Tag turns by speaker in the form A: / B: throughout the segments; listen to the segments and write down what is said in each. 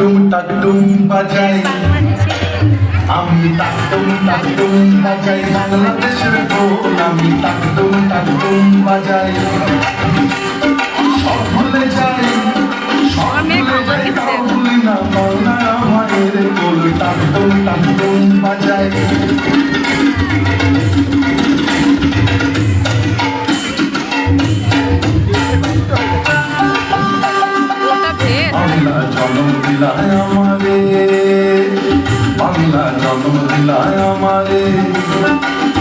A: টাকডুম বাজাই, আমি টাকডুম বাজাই, বাংলাদেশের ঢোল আমি টাকডুম বাজাই। সব ভুলে যাই, সব ভুলে যাই, তাও ভুলি না বাংলা আমাদের ঢোল টাকডুম বাজাই। বাংলা জন্ম দিলায় আমারে, বাংলা জন্ম দিলায় আমারে,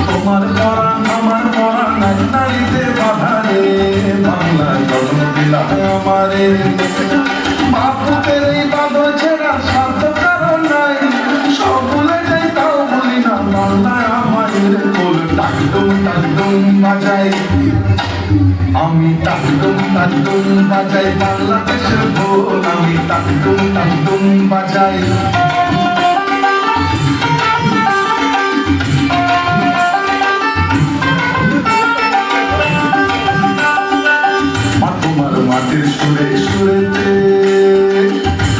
A: তোমার পরাণ আমার পরাণ এক নারীতে বাধা রে। বাংলা জন্ম দিলায় আমারে, বাপুতের এই বাঁধন ছেড়া সাধ্য কারণ নাই, সব ভুলে যাই তাও বলি না বাংলায় আমাদের ঢোল টাকডুম বাজাই, আমি টাকডুম বাজাই, বাংলাদেশের ঢোল আমি টাকডুম বাজাই। মা তোমার মাটির সুরে সুরেতে,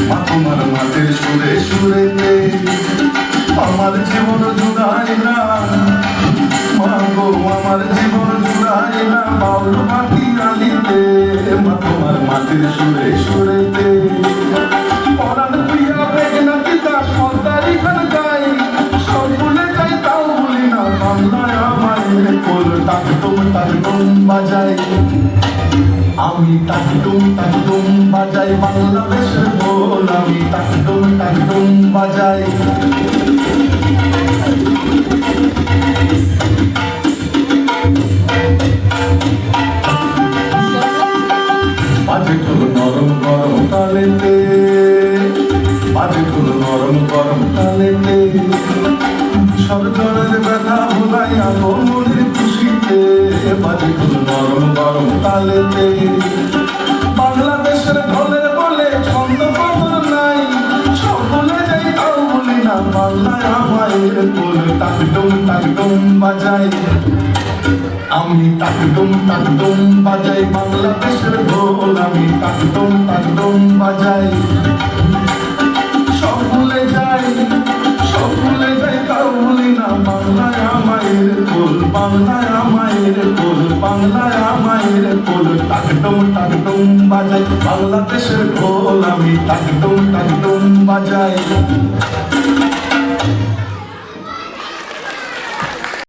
A: মা তোমার মাটির সুরে সুরেতে আমার জীবন জুড়াই না, মা গো আমার জীবন জুড়াই না বাউল মাটি আলিতে। মা তোমার মাটির সুরে সুরেতে পরাণ প্রিয়া বেগনা পিতা সন্তারি গান গাই, সব ভুলে যাই তাও ভুলি না বাংলায় আমাদের ঢোল টাকডুম বাজাই, আমি টাকডুম বাজাই, বাংলাদেশের ঢোল আমি টাকডুম বাজাই। বাজে ঢোল নরম গরম তালেতে, বাজে ঢোল নরম গরম তালেতে, সরকারের ব্যথা ভোলাই আলো মনের খুশিতে। বাজে ঢোল নরম গরম তালেতে, বাংলাদেশের ঢোলের বলে ছন্দ বদল নাই, সব ভুলে যাই তাও বলি না বাংলায় আমাদের ঢোল টাকডুম বাজাই, আমি টাকডুম বাজাই, বাংলাদেশের ঢোল আমি টাকডুম বাজাই। সব ভুলে যাই, সব ভুলে যাই তাও ভুলি না বাংলায় আমাদের ঢোল, বাংলায় আমাদের ঢোল, বাংলায় আমাদের ঢোল টাকডুম বাজাই, বাংলাদেশের ঢোল আমি টাকডুম বাজাই।